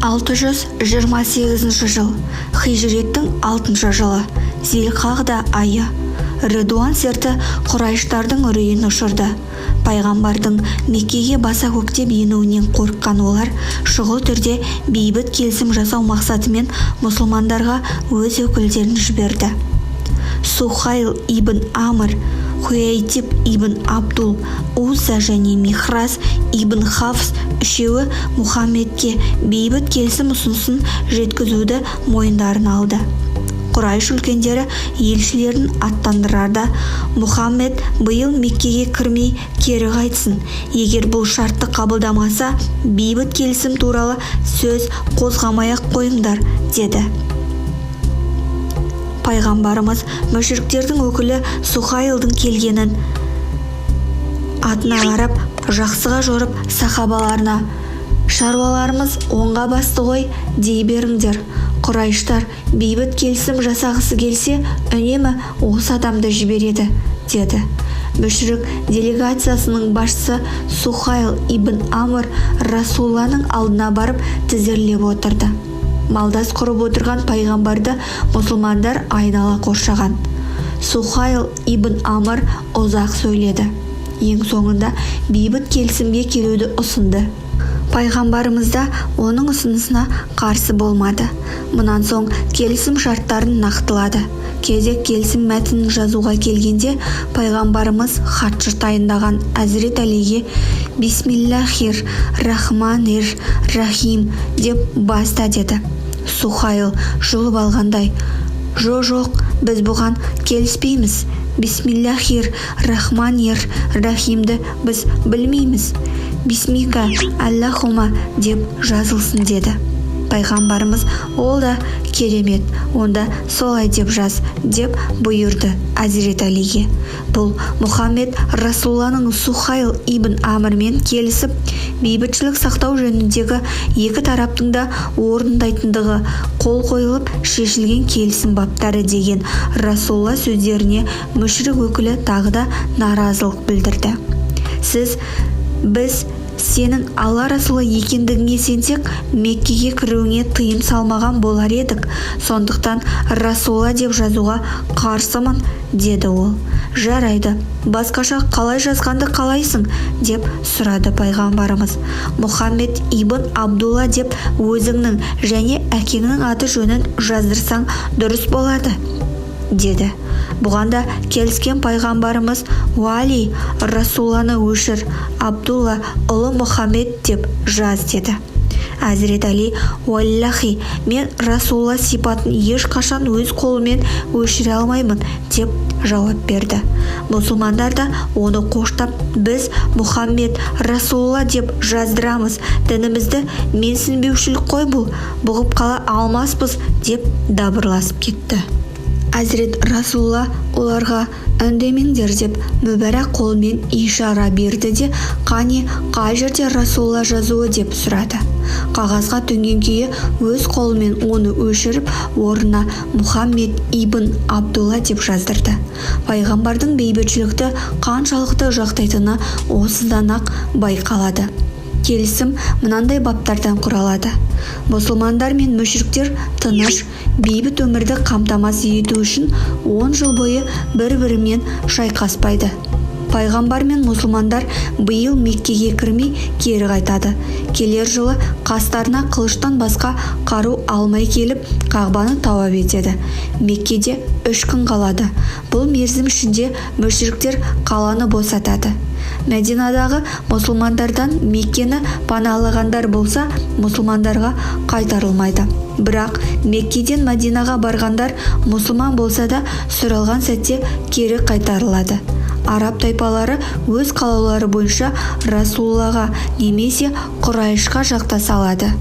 628 жыл, хижреттің 6 жылы, Зилқағда айы. Ридуан серті Құрайштардың үрейін ұшырды. Пайғамбардың Меккеге баса көктеп енуінен қорыққан олар шұғыл түрде бейбіт келісім жасау мақсатымен мұсылмандарға өз өкілдерін жіберді. Сухайл ибн Амр, Хуяйтиб ибн Абдул, Уза және Михраз ибн Хафс үшеуі Мұхаммедке бейбіт келісім ұсынысын жеткізуді мойындарын алды. Құрайш үлкендері елшілерін аттандырарда, Мұхаммед биыл Меккеге кірмей кері қайтсын. Егер бұл шартты қабылдамаса, бейбіт келісім туралы сөз қозғамай-ақ қойыңдар, деді. Пайғамбарымыз мүшриктердің өкілі Сухайлдың келгенін атына қарап, жақсыға жорып сахабаларына: «Шаруаларымыз оңға басты ғой, дей беріңдер. Құрайштар бейбіт келісім жасағысы келсе, үнемі осы адамды жібереді», деді. Мүшрик делегациясының басшысы Сухайл ибн Амр Расулланың алдына барып тізерлеп отырды. Малдас құрып отырған пайғамбарды мұсылмандар айнала қоршаған. Сухайл ибн Амр ұзақ сөйледі. Ең соңында бейбіт келісімге келуді ұсынды. Пайғамбарымыз да оның ұсынысына қарсы болмады. Мұнан соң келісім шарттарын нақтылады. Кезек келісім мәтінін жазуға келгенде, пайғамбарымыз хатшы тайындаған Әзірет Әлиге «Бисмиллахир рахманир рахим» деп баста, деді. Сухайл жұлып алғандай: «Жоқ, біз бұған келіспейміз. Бисмиллахир рахманир рахимді біз білмейміз. Бисмика Аллахума деп жазылсын», деді. Пайғамбарымыз: «Ол да керемет, онда солай деп жаз», деп бұйырды Әзірет Әлиге. Бұл Мұхаммед Расулланың Сухайл ибн Амрмен келісіп, бейбітшілік сақтау жөніндегі екі тараптың да орындайтындығы қол қойылып шешілген келісім баптары деген Расулла сөздеріне мүшрик өкілі тағы да наразылық білдірді. «Біз сенің Алла Расулы екендігіңе сенсек, Меккеге кіруіңе тыйым салмаған болар едік. Сондықтан Расулла деп жазуға қарсымын», деді ол. «Жарайды, басқаша қалай жазғанды қалайсың?» деп сұрады пайғамбарымыз. «Мұхаммед ибн Абдулла деп өзіңнің және әкеңнің аты жөнін жаздырсаң дұрыс болады», деді. Бұған да келіскен пайғамбарымыз: «Уали Расулланы өшір, Абдулла ұлы Мұхаммед деп жаз», деді. Әзірет Әли: «Уаллахи, мен Расулла сипатын ешқашан өз қолымен өшіре алмаймын», деп жауап берді. Мұсылмандар да оны қоштап: «Біз Мұхаммед Расулла деп жаздырамыз, дінімізді менсінбеушілік қой бұл, бұғып қала алмаспыз», деп дабырласып кетті. Әзірет Расулла оларға «Үндемеңдер» деп мүбәрак қолмен ишара берді де, «Қане, қай жерде Расулла жазуы?» деп сұрады. Қағазға төнген күйі өз қолымен оны өшіріп, орнына Мұхаммед ибн Абдулла деп жаздырды. Пайғамбардың бейбітшілікті қаншалықты жақтайтыны осыдан-ақ байқалады. Келісім мынандай баптардан құралады. Мұсылмандар мен мүшриктер тыныш, бейбіт өмірді қамтамасыз ету үшін 10 жыл бойы бір-бірімен шайқаспайды. Пайғамбар мен мұсылмандар биыл Меккеге кірмей кері қайтады. Келер жылы қастарына қылыштан басқа қару алмай келіп, Қағбаны тауап етеді. Меккеде 3 күн қалады. Бұл мерзім ішінде мүшриктер қаланы босатады. Мәдинадағы мұсылмандардан Меккені паналағандар болса, мұсылмандарға қайтарылмайды. Бірақ Меккеден Мәдинаға барғандар мұсылман болса да, сұралған сәтте кері қайтарылады. Араб тайпалары өз қалаулары бойынша Расуллаға немесе Құрайшқа жақтаса алады.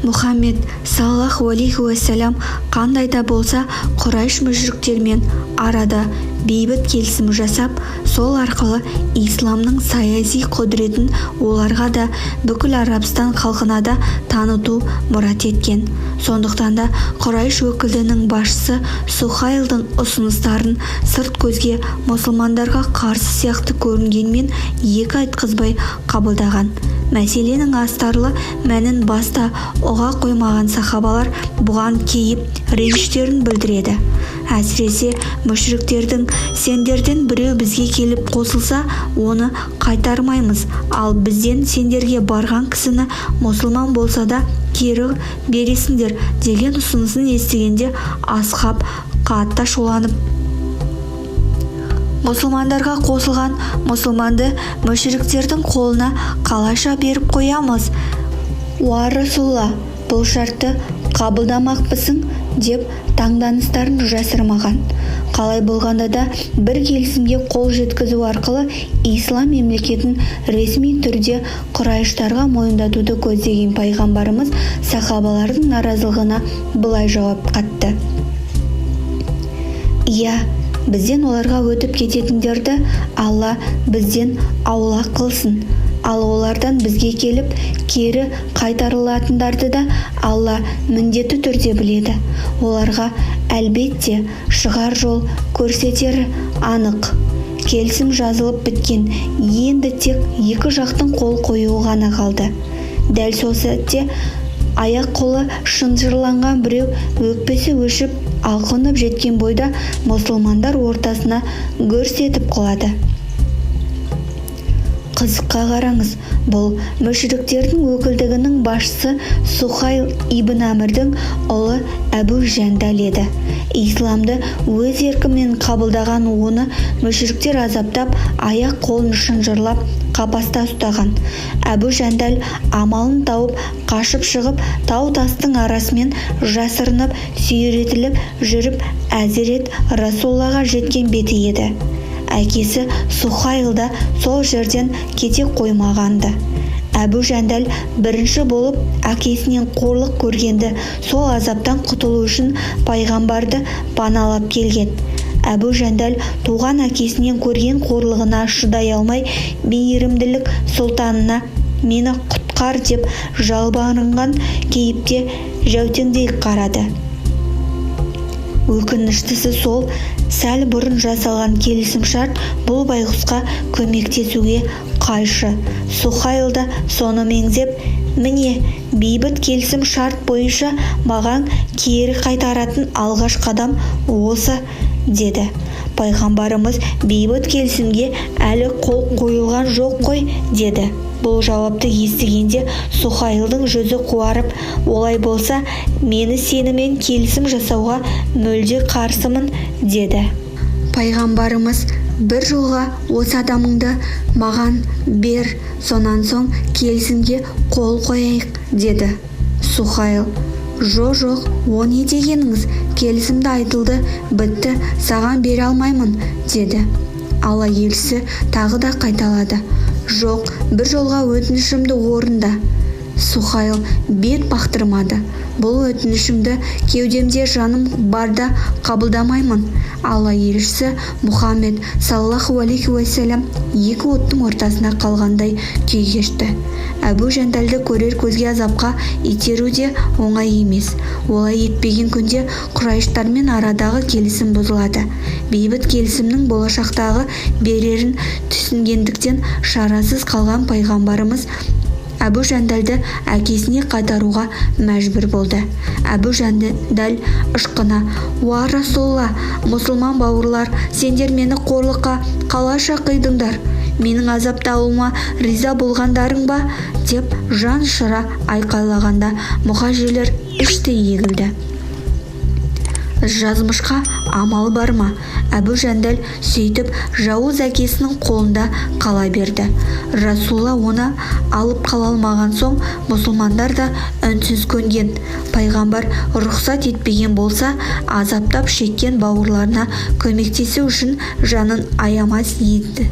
Мұхаммед саллаллаху алейхи уассалам қандай да болса Құрайш мүшриктермен арада бейбіт келісім жасап, сол арқылы исламның саяси құдіретін оларға да бүкіл Арабстан халқына да таныту мұрат еткен. Сондықтан да Құрайш өкілінің басшысы Сухайлдың ұсыныстарын сырт көзге мұсылмандарға қарсы сияқты көрінгенмен екі айтқызбай қабылдаған. Мәселенің астарлы мәнін баста ұға қоймаған сахабалар бұған кейіп реніштерін білдіреді. Әсіресе мүшриктердің сендерден біреу бізге келіп қосылса, оны қайтармаймыз, ал бізден сендерге барған кісіні мұсылман болса да кері бересіңдер деген ұсынысын естігенде асхаб қатты ашуланып, мұсылмандарға қосылған мұсылманды мүшриктердің қолына қалайша беріп қоямыз? Уа Расулалла, бұл шартты қабылдамақпысың деп таңданыстарын жасырмаған. Қалай болғанда да бір келісімге қол жеткізу арқылы ислам мемлекетін ресми түрде құрайыштарға мойындатуды көздеген пайғамбарымыз сахабалардың наразылығына былай жауап қатты: Иә, бізден оларға өтіп кететіндерді Алла бізден аулақ қылсын. Ал олардан бізге келіп кері қайтарылатындарды да Алла міндетті түрде біледі. Оларға әлбетте шығар жол көрсетері анық. Келісім жазылып біткен, енді тек екі жақтың қол қоюы ғана қалды. Дәл сол сәтте аяқ-қолы шынжырланған біреу өкпесі өшіп, алқынып жеткен бойда мұсылмандар ортасына гүрс етіп құлады. Қызыққа қараңыз, бұл мүшриктердің өкілдігінің басшысы Сухайл ибн Әмірдің ұлы Әбу Жәндал еді. Исламды өз еркімен қабылдаған оны мүшриктер азаптап, аяқ-қолын шынжырлап қапаста ұстаған. Әбу Жәндал амалын тауып қашып шығып, тау-тастың арасымен жасырынып, сүйретіліп жүріп, әзірет Расулаллаға жеткен беті еді. Әкесі Сухайл да сол жерден кете қоймағанды. Әбу Жәндал бірінші болып әкесінен қорлық көргенді, сол азаптан құтылу үшін пайғамбарды паналап келген. Әбу Жәндал туған әкесінен көрген қорлығына шыдай алмай, мейірімділік сұлтанына мені құтқар деп жалбарынған кейіпте жәутеңдей қарады. Өкініштісі сол, сәл бұрын жасалған келісімшарт бұл байғұсқа көмектесуге қайшы. Сухайл да соны меңзеп, міне бейбіт келісім шарт бойынша маған кері қайтаратын алғаш қадам осы, деді. Пайғамбарымыз бейбіт келісімге әлі қол қойылған жоқ қой, деді. Бұл жауапты естігенде Сухайлдың жүзі қуарып, олай болса, мені сенімен келісім жасауға мүлде қарсымын, деді. Пайғамбарымыз, бір жолға осы адамыңды маған бер, сонан соң келісімге қол қояйық, деді. Сухайл, жоқ, о не дегеніңіз, келісімді айтылды, бітті, саған бере алмаймын, деді. Алла елшісі тағы да қайталады: жоқ, бір жолға өтінішімді орында. Сухайл бет бақтырмады. Бұл өтінішімді кеудемде жаным барда қабылдамаймын. Алла елшісі Мұхаммед саллаллаху алейхи уассалам екі оттың ортасына қалғандай күй кешті. Әбу Жәндалды көрер көзге азапқа итеру де оңай емес. Олай етпеген күнде құрайыштармен арадағы келісім бұзылады. Бейбіт келісімнің болашақтағы берерін түсінгендіктен шарасыз қалған пайғамбарымыз Әбу Жәндалды әкесіне қайтаруға мәжбүр болды. Әбу Жәндал ышқына: уа Расулалла, мұсылман бауырлар, сендер мені қорлыққа қалайша қидыңдар? Менің азаптауыма риза болғандарың ба? деп жан ұшыра айқайлағанда мұхажирлер іштей егілді. Жазмышқа амал бар ма? Әбу Жәндал сөйтіп жауыз әкесінің қолында қала берді. Расулалла оны алып қала алмаған соң мұсылмандар да үнсіз көнген. Пайғамбар рұқсат етпеген болса, азаптап шеккен бауырларына көмектесу үшін жанын аямас еді.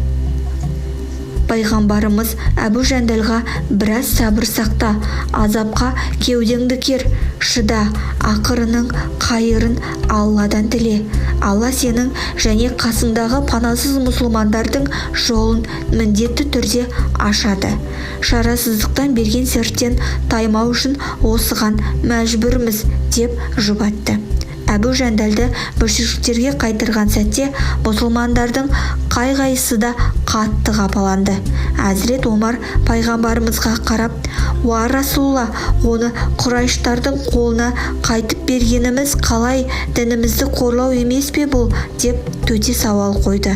Пайғамбарымыз Әбу Жәндалға біраз сабыр сақта, азапқа кеудеңді кер, шыда, ақырының қайырын Алладан тіле. Алла сенің және қасыңдағы панасыз мұсылмандардың жолын міндетті түрде ашады. Шарасыздықтан берген серттен таймау үшін осыған мәжбүрміз, деп жұбатты. Әбу Жандалды мүшриктерге қайтырған сәтте мұсылмандардың қай-қайсысы да қатты қапаланды. Әзірет Омар пайғамбарымызға қарап: «Уа Расулалла, оны Құрайыштардың қолына қайтып бергеніміз қалай, дінімізді қорлау емес пе бұл?» деп төте сауал қойды.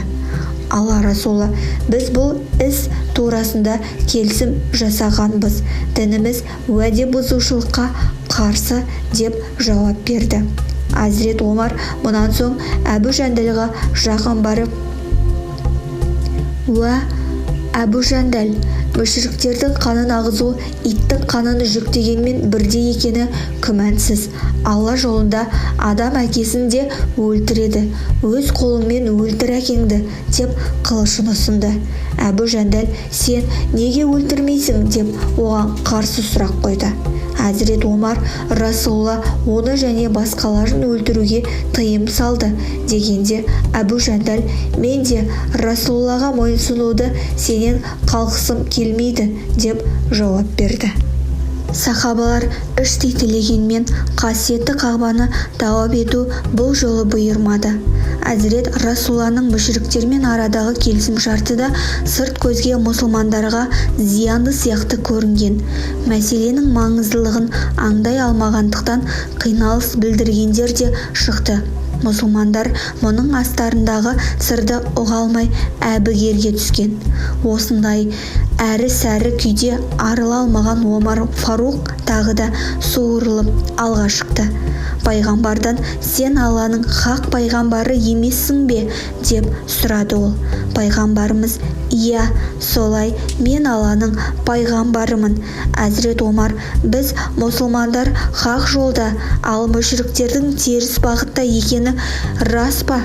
Алла Расулы: «Біз бұл іс турасында келісім жасағанбыз. Дініміз уәде бұзушылыққа қарсы» деп жауап берді. Әзірет Омар мұнан соң Әбу Жандалға жақын барып: «Уә Әбу Жандал, мүшриктердің қанын ағызу иттің қанын жүктегенмен бірдей екені күмәнсіз. Алла жолында адам әкесін де өлтіреді. Өз қолыңмен өлтір әкеңді» деп қылышын ұсынды. Әбу Жандал: «Сен неге өлтірмейсің?» деп оған қарсы сұрақ қойды. Әзірет Омар Расулалла оны және басқаларын өлтіруге тыйым салды дегенде, Әбу Жандал: «Мен де Расулаллаға мойынсұнуды сенен қалғысым келмейді» деп жауап берді. Сахабалар іштей тілегенмен қасиетті Қағбаны тауап ету бұл жолы бұйырмады. Әзірет Расулалланың мүшриктермен арадағы келісім шарты да сырт көзге мұсылмандарға зиянды сияқты көрінген. Мәселенің маңыздылығын аңдай алмағандықтан қиналыс білдіргендер де шықты. Мұсылмандар мұның астарындағы сырды ұға алмай әбігерге түскен. Осындай әрі-сәрі күйде арыла алмаған Омар Фаруқ тағы да суырылып алға шықты. Пайғамбардан: «Сен Алланың хақ пайғамбары емессің бе?» деп сұрады ол. Пайғамбарымыз: «Иә, солай, мен Алланың пайғамбарымын». Әзірет Омар: «Біз мұсылмандар хақ жолда, ал мүшриктердің теріс бағытта екені рас па?»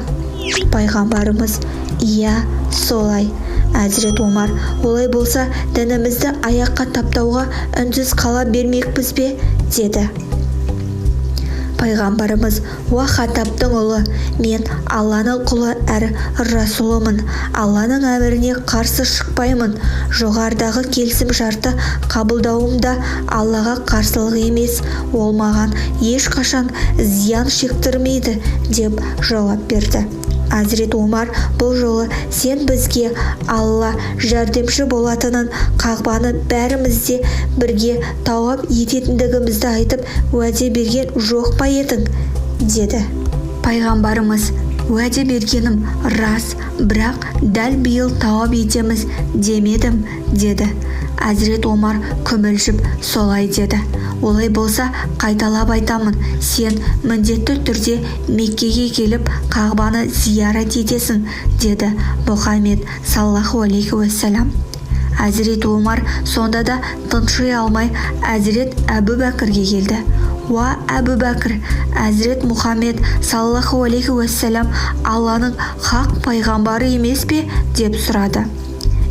Пайғамбарымыз: «Иә, солай». Әзірет Омар: «Олай болса, дінімізді аяққа таптауға үнсіз қала бермекпіз бе?» деді. Пайғамбарымыз: «Уа Хаттабтың ұлы, мен Алланың құлы әрі Расулымын. Алланың әміріне қарсы шықпаймын. Жоғарыдағы келісім шарты қабылдауымда Аллаға қарсылық емес. Ол маған ешқашан зиян шектірмейді» деп жауап берді. Әзірет Омар бұл жолы: «Сен бізге Алла жәрдемші болатынын, Қағбаны бәрімізде бірге тауап ететіндігімізді айтып уәде берген жоқ па едің?» деді. Пайғамбарымыз: «Уәде бергенім рас, бірақ дәл биыл тауап етеміз демедім» деді. Әзірет Омар күмілжіп солай деді. «Олай болса, қайталап айтамын, сен міндетті түрде Меккеге келіп Қағбаны зиярат етесің» деді Мұхаммед саллаллаху алейхи уассалам. Әзірет Омар сонда да тынши алмай Әзірет Әбу Бәкірге келді. «Уа Әбу Бәкір, Әзірет Мұхаммед саллаллаху алейхи уассалам Алланың хақ пайғамбары емес пе?» деп сұрады.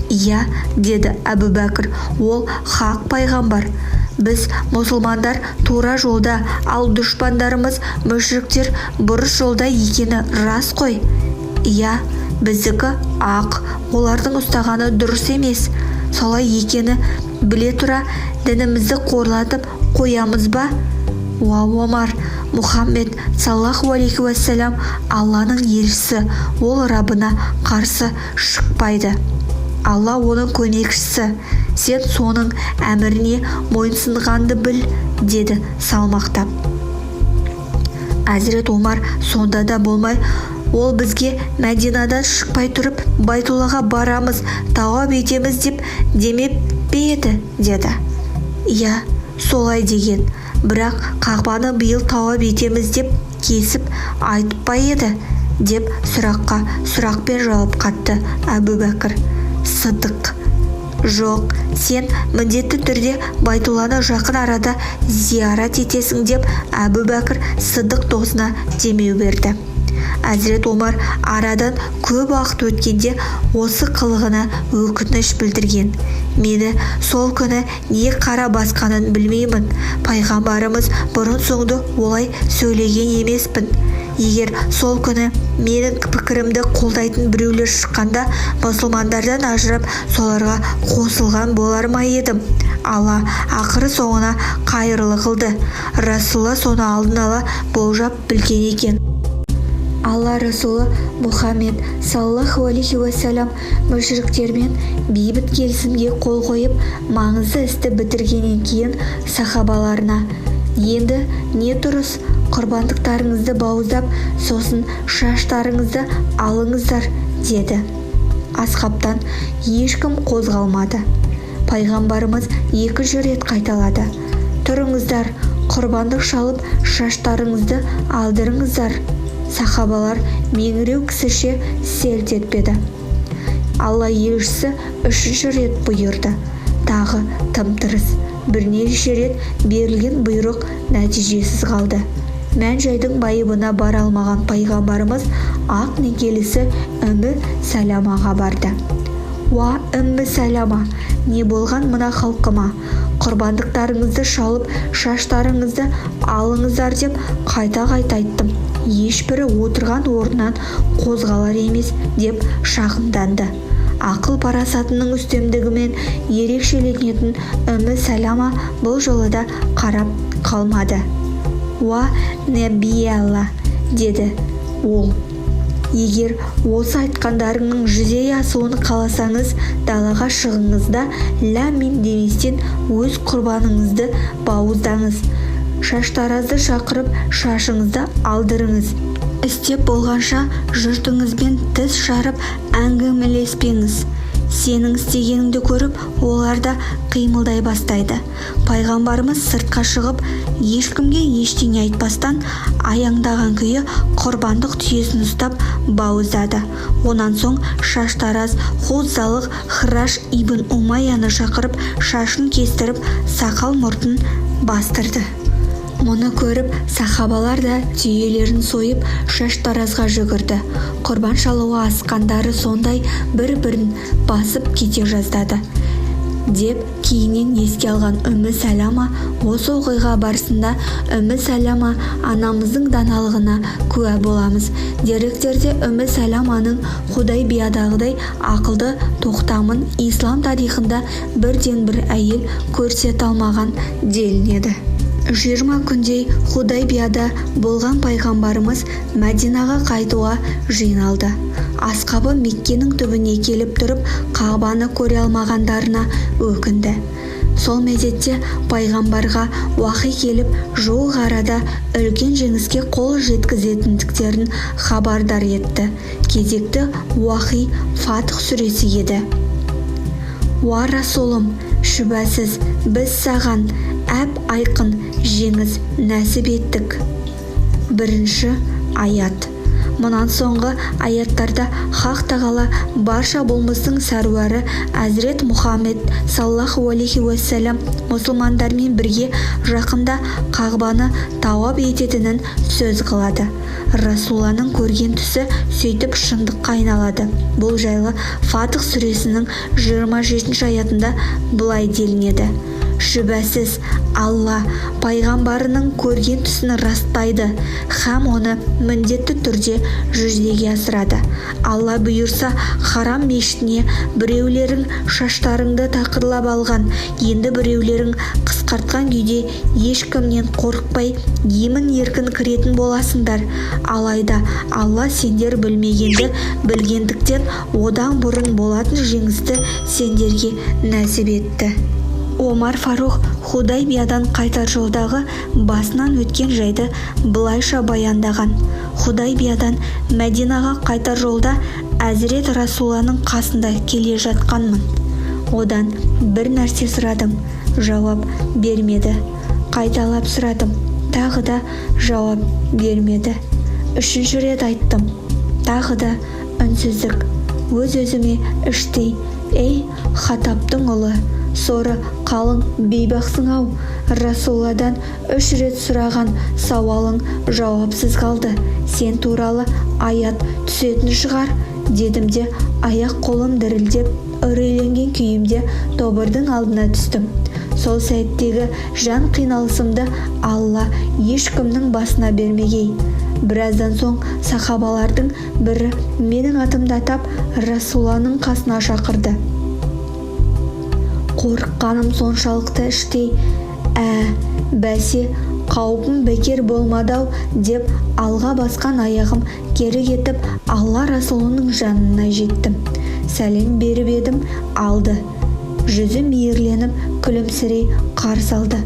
«Иә» деді Әбу Бәкір, «ол хақ пайғамбар. Біз мұсылмандар тура жолда, ал дұшпандарымыз мүшриктер бұрыс жолда екені рас қой?» «Иә, біздікі ақ, олардың ұстағаны дұрыс емес. Солай екені біле тұра дінімізді қорлатып қоямыз ба?» «Уа Омар, Мұхаммед саллаллаху алейхи уассалам Алланың елшісі, ол Раббына қарсы шықпайды. Алла оның көмекшісі. Сен соның әміріне мойынсынғанды біл» деді салмақтап. Әзірет Омар сонда да болмай: «Ол бізге Мәдинадан шықпай тұрып Байтуллаға барамыз, тауап етеміз деп демеп пе еді?» деді. «Иә, солай деген. Бірақ Қағбаны биыл тауап етеміз деп кесіп айтып па еді?» деп сұраққа сұрақпен жауап қатты Әбу Бәкір. «Сыдық: жоқ, сен міндетті түрде Байтулланы жақын арада зиярат етесің» деп Әбу Бәкір Сыдық досына демеу берді. Әзірет Омар арадан көп уақыт өткенде осы қылығына өкініш білдірген. «Мені сол күні не қара басқанын білмеймін. Пайғамбарымыз бұрын соңды олай сөйлеген емеспін. Егер сол күні менің пікірімді қолдайтын біреулер шыққанда мұсылмандардан ажырап соларға қосылған болар ма едім. Алла ақыры соңына қайырлы қылды. Расулла соны алдын ала болжап білген екен. Алла Расулы Мұхаммед саллаллаху алейхи уассалам мүшриктермен бейбіт келісімге қол қойып, маңызды істі бітіргеннен кейін сахабаларына: енді не тұрыс, құрбандықтарыңызды бауыздап, сосын шаштарыңызды алыңыздар, деді. Асхабтан ешкім қозғалмады. Пайғамбарымыз 2 рет қайталады: тұрыңыздар, құрбандық шалып, шаштарыңызды алдырыңыздар. Сахабалар меңіреу кісіше селт етпеді. Алла елшісі 3 рет бұйырды. Тағы тым-тырыс. Бірнеше рет берілген бұйрық нәтижесіз қалды. Мән-жайдың байыбына бара алмаған пайғамбарымыз ақ некелісі Үммі Сәләмаға барды. Уа Үммі Сәләма, не болған мына халқыма? Құрбандықтарыңызды шалып, шаштарыңызды алыңыздар деп қайта-қайта айттым. Ешбірі отырған орнынан қозғалар емес, деп шағымданды. Ақыл парасатының үстемдігімен ерекшеленетін Үммі Сәләма бұл жолы да қарап қалмады. Уа Нәби Алла, деді ол. Егер осы айтқандарыңның жүзеге асуын қаласаңыз, далаға шығыңыз да ләм-мим деместен өз құрбаныңызды бауыздаңыз. Шаштаразды шақырып, шашыңызды алдырыңыз. Істеп болғанша жұртыңызбен тіс жарып әңгімелеспеңіз. Сенің істегеніңді көріп, олар да қимылдай бастайды. Пайғамбарымыз сыртқа шығып, ешкімге ештеңе айтпастан, аяңдаған күйі құрбандық түйесін ұстап бауыздады. Онан соң шаштараз Хуззалық Хыраш ибн Умайяны шақырып, шашын кестіріп, сақал-мұртын бастырды. Мұны көріп, сахабалар да түйелерін сойып, шаштаразға жүгірді. Құрбан шалуға асқандары сондай бір-бірін басып кете жаздады, деп кейіннен еске алған Үммі Сәләма. Осы оқиға барысында Үммі Сәләма анамыздың даналығына куә боламыз. Деректерде Үммі Сәләманың Худайбиядағыдай ақылды тоқтамын ислам тарихында бірден-бір әйел көрсете алмаған делінеді. 20 күндей Худайбияда болған пайғамбарымыз Мәдинаға қайтуға жиналды. Асқабы Меккенің түбіне келіп тұрып, Қағбаны көре алмағандарына өкінді. Сол мезетте пайғамбарға уахи келіп, жуық арада үлкен жеңіске қол жеткізетіндіктерін хабардар етті. Кезекті уахи Фатх сүресі еді. Уа Расулым, шүбәсіз біз саған әп айқын жеңіс нәсіп еттік. 1 аят. Мұнан соңғы аяттарда Хақ тағала барша болмыстың сәруары Әзірет Мұхаммед саллаллаху алейхи уассалам мұсылмандармен бірге жақында Қағбаны тауап ететінін сөз қылады. Расуланың көрген түсі сөйтіп шындыққа айналады. Бұл жайлы Фатх сүресінің 27 аятында былай делінеді: шүбәсіз Алла пайғамбарының көрген түсін растайды һәм оны міндетті түрде жүзеге асырады. Алла бұйырса, харам мешітіне біреулерің шаштарыңды тақырлап алған, енді біреулерің қысқартқан күйде ешкімнен қорықпай емін-еркін кіретін боласыңдар. Алайда Алла сендер білмегенді білгендіктен одан бұрын болатын жеңісті сендерге нәсіп етті. Омар Фарух Худайбиядан қайтар жолдағы басынан өткен жайды былайша баяндаған: Худайбиядан Мәдинаға қайтар жолда Әзірет Расуланың қасында келе жатқанмын. Одан бір нәрсе сұрадым, жауап бермеді. Қайталап сұрадым, тағы да жауап бермеді. 3 рет айттым, тағы да үнсіздік. Өз-өзіме іштей: ей Хатаптың ұлы, соры қалың бейбақсың-ау, Расулладан 3 рет сұраған сауалың жауапсыз қалды. Сен туралы аят түсетін шығар, дедім де аяқ қолым дірілдеп, үрейленген күйімде тобырдың алдына түстім. Сол сәттегі жан қиналысымды Алла ешкімнің басына бермегей. Біраздан соң сахабалардың бірі менің атымды атап Расуланың қасына шақырды. қорыққаным соншалықты іштей бәсе қаупім бекер болмады-ау деп алға басқан аяғым кері кетіп алла расулының жанына жеттім. Сәлем беріп едім, алды. Жүзі мейірленіп күлімсірей қарсы алды.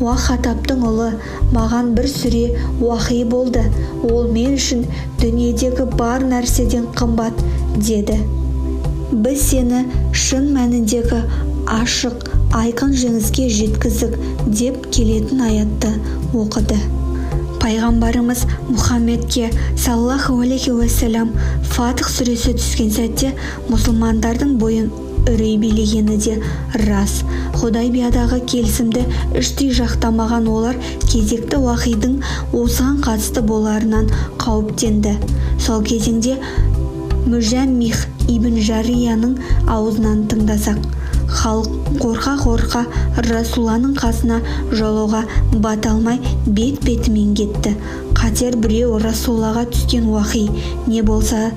Уа Хаттабтың ұлы, маған бір сүре уахи болды. Ол мен үшін дүниедегі бар нәрседен қымбат, деді. Біз сені шын мәніндегі ашық, айқын жеңіске жеткіздік деп келетін аятты оқыды. Пайғамбарымыз Мұхаммедке саллаллаху алейхи уассалам Фатх сүресі түскен сәтте мұсылмандардың бойын үрей билегені де рас. Худайбиядағы келісімді іштей жақтамаған олар кезекті уахидың осыған қатысты боларынан қауіптенді. Сол кезеңде Мүжәммих ибн Жарияның аузынан тыңдасақ, халық қорқа-қорқа Расуланың қасына жолауға бата алмай бет-бетімен кетті. Қатер біреу Расулаға түскен уахи не болса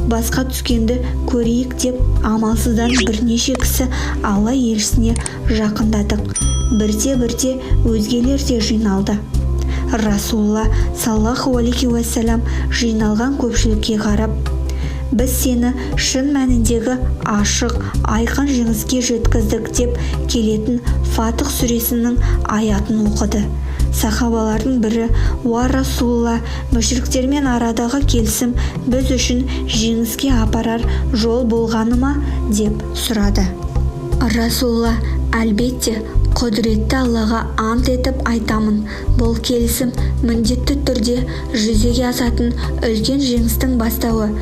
басқа түскенді көрейік деп амалсыздан бірнеше кісі Алла елшісіне жақындадық. Бірте-бірте өзгелер де жиналды. Расулла саллаллаху алейхи уассалам жиналған көпшілікке қарап, біз сені шын мәніндегі ашық, айқын жеңіске жеткіздік деп келетін Фатх сүресінің аятын оқыды. Сахабалардың бірі, уа Расулла, мүшриктермен арадағы келісім біз үшін жеңіске апарар жол болғаны ма деп сұрады. Расулла, әлбетте, құдіретті Аллаға ант етіп айтамын, бұл келісім міндетті түрде жүзеге асатын үлкен жеңістің бастауы,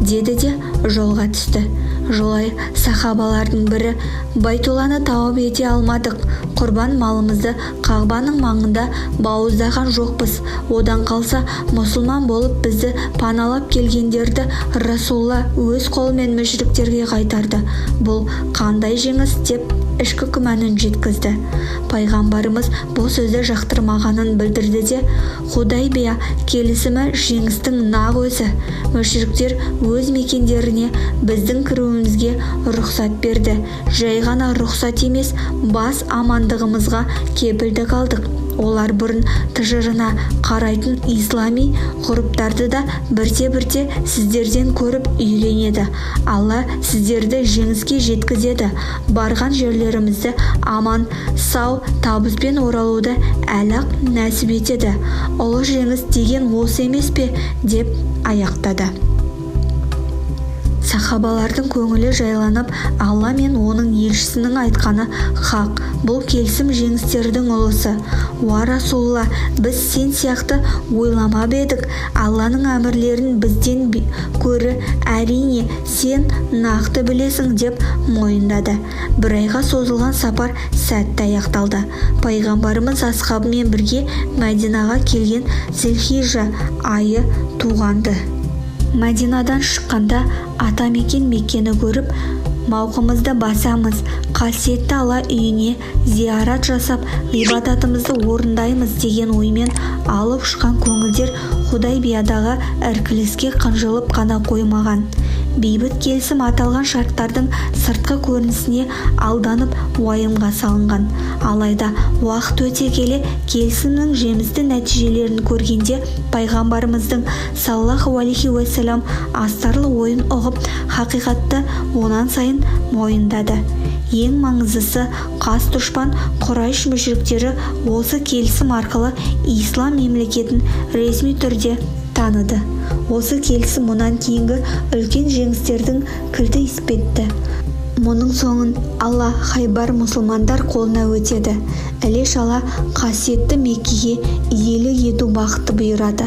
деді де жолға түсті. Жолай сахабалардың бірі, Байтулланы тауып ете алмадық, құрбан малымызды Қағбаның маңында бауыздаған жоқпыз. Одан қалса мұсылман болып бізді паналап келгендерді Расулла өз қолымен мүшриктерге қайтарды. Бұл қандай жеңіс деп ішкі күмәнін жеткізді. Пайғамбарымыз бұл сөзді жақтырмағанын білдірді де, Худайбия келісімі жеңістің нақ өзі. Мүшриктер өз мекендеріне біздің кіруімізге рұқсат берді. Жай ғана рұқсат емес, бас амандығымызға кепілдік алдық. Олар бұрын тыжырына қарайтын ислами ғұрыптарды да бірте-бірте сіздерден көріп үйренеді. Алла сіздерді жеңіске жеткізеді. Барған жерлерімізді аман, сау, табыспен оралуды әлі-ақ нәсіп етеді. Ұлы жеңіс деген осы емес пе, деп аяқтады. Сахабалардың көңілі жайланып, Алла мен оның елшісінің айтқаны хақ. Бұл келісім жеңістердің ұлысы. Уа Расулла, біз сен сияқты ойламап едік. Алланың әмірлерін бізден көрі, әрине сен нақты білесің деп мойындады. Бір айға созылған сапар сәтті аяқталды. Пайғамбарымыз асхабымен бірге Мәдинаға келген Зілхижа айы туғанды. Мәдинадан шыққанда атамекен Меккені көріп, мауқымызды басамыз, қасиетті Алла үйіне зиярат жасап, ғибадатымызды орындаймыз деген оймен алып ұшқан көңілдер Худайбиядағы іркіліске қынжылып қана қоймаған. Бейбіт келісім аталған шарттардың сыртқы көрінісіне алданып уайымға салынған. Алайда уақыт өте келе келісімнің жемісті нәтижелерін көргенде пайғамбарымыздың саллаллаху алейхи уассалам астарлы ойын ұғып, хақиқатты онан сайын мойындады. Ең маңыздысы, қас дұшпан Құрайш мүшриктері осы келісім арқылы ислам мемлекетін ресми түрде таныды. Осы келісім мұнан кейінгі үлкен жеңістердің кілті іспетті. Мұның соңын Алла Хайбар мұсылмандар қолына өтеді. Іле-шала қасиетті Меккеге иелік ету бақыты бұйырады.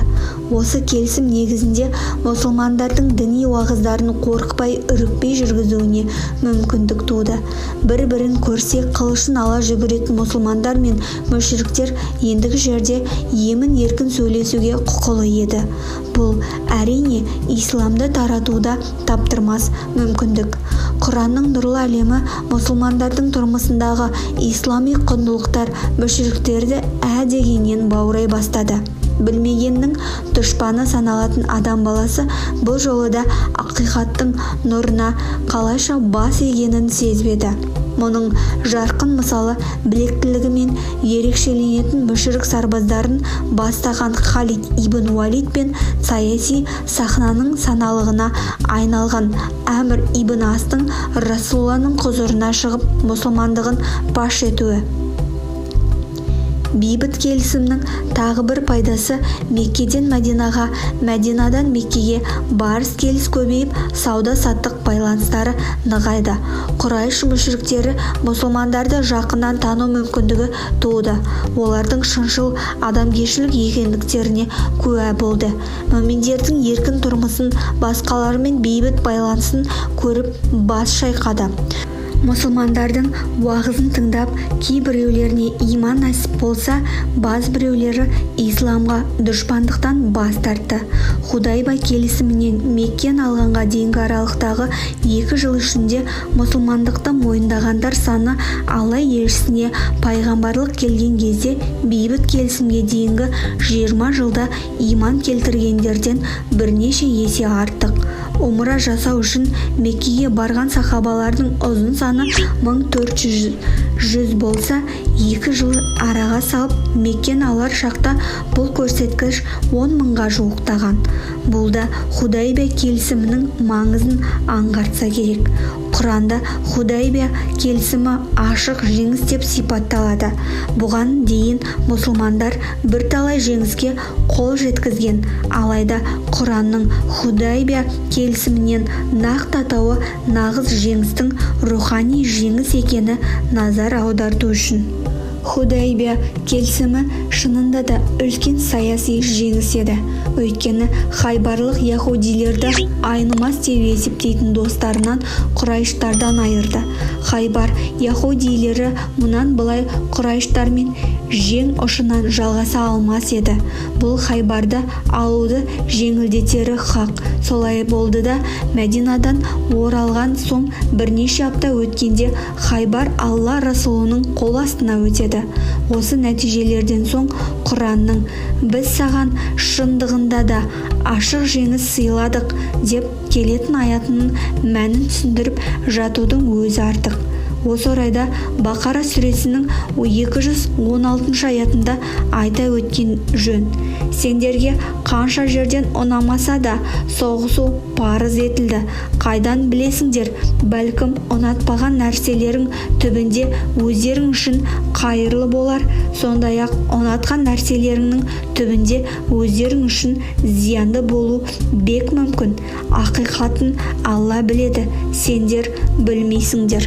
Осы келісім негізінде мұсылмандардың діни уағыздарын қорықпай, үрікпей жүргізуіне мүмкіндік туды. Бір-бірін көрсе қылышын ала жүгіретін мұсылмандар мен мүшриктер ендігі жерде емін-еркін сөйлесуге құқылы еді. Бұл әрине исламды таратуда таптырмас мүмкіндік. Құранның нұрлы әлемі мұсылмандардың тұрмысындағы ислами құндылықтар мүшриктерді дегеннен баурай бастады. Білмегеннің дұшпаны саналатын адам баласы бұл жолы да ақиқаттың нұрына қалайша бас игенін сезбеді. Мұның жарқын мысалы білектілігімен ерекшеленетін мүшірік сарбаздарын бастаған Халид ибн Уалид пен саяси сахнаның саналығына айналған Әмір ибн Астың Расуланың құзырына шығып мұсылмандығын паш етуі. Бейбіт келісімнің тағы бір пайдасы Меккеден Мәдинаға, Мәдинадан Меккеге барыс-келіс көбейіп, сауда-саттық байланыстары нығайды. Құрайш мүшриктері мұсылмандарды жақыннан тану мүмкіндігі туды. Олардың шыншыл адамгершілік екендіктеріне куә болды. Мүминдердің еркін тұрмысын, басқалармен бейбіт байланысын көріп бас шайқады. Мұсылмандардың уағызын тыңдап, кейбіреулеріне иман насип болса, баз біреулері исламға дұшпандықтан бас тартты. Худайба келісімінен Меккені алғанға дейінгі аралықтағы 2 жыл ішінде мұсылмандықты мойындағандар саны Алла елшісіне пайғамбарлық келген кезде бейбіт келісімге дейінгі 20 жылда иман келтіргендерден бірнеше есе артық. Умра жасау үшін Меккеге барған сахабалардың ұзын саны 1400 болса, 2 жыл араға салып Меккені алар шақта бұл көрсеткіш 10 мыңға жуықтаған. Бұл да Худайбия келісімінің маңызын аңғартса керек. Құранда Худайбия келісімі ашық жеңіс деп сипатталады. Бұған дейін мұсылмандар бірталай жеңіске қол жеткізген, алайда Құранның Худайбия келісімінен нақты атауы нағыз жеңістің рухани жеңіс екені назар аударту үшін. Худайбия келісімі шынында да үлкен саяси жеңіс еді. Өйткені хайбарлық яһудилерді айнымас деп есептейтін достарынан Құрайштардан айырды. Хайбар яһудилері мұнан былай Құрайштармен жең ұшынан жалғаса алмас еді. Бұл Хайбарды алуды жеңілдетері хақ. Солай болды да Мәдинадан оралған соң бірнеше апта өткенде Хайбар Алла Расулының қол астына өтеді. Осы нәтижелерден соң Құранның «Біз саған шындығында да ашық жеңіс сыйладық» деп келетін аятының мәнін түсіндіріп жатудың өзі артық. Осы орайда Бақара сүресінің 216 аятында айта өткен жөн: сендерге қанша жерден ұнамаса да соғысу парыз етілді. Қайдан білесіңдер? Бәлкім ұнатпаған нәрселерің түбінде өздерің үшін қайырлы болар. Сондай-ақ ұнатқан нәрселеріңнің түбінде өздерің үшін зиянды болу бек мүмкін. Ақиқатын Алла біледі, сендер білмейсіңдер.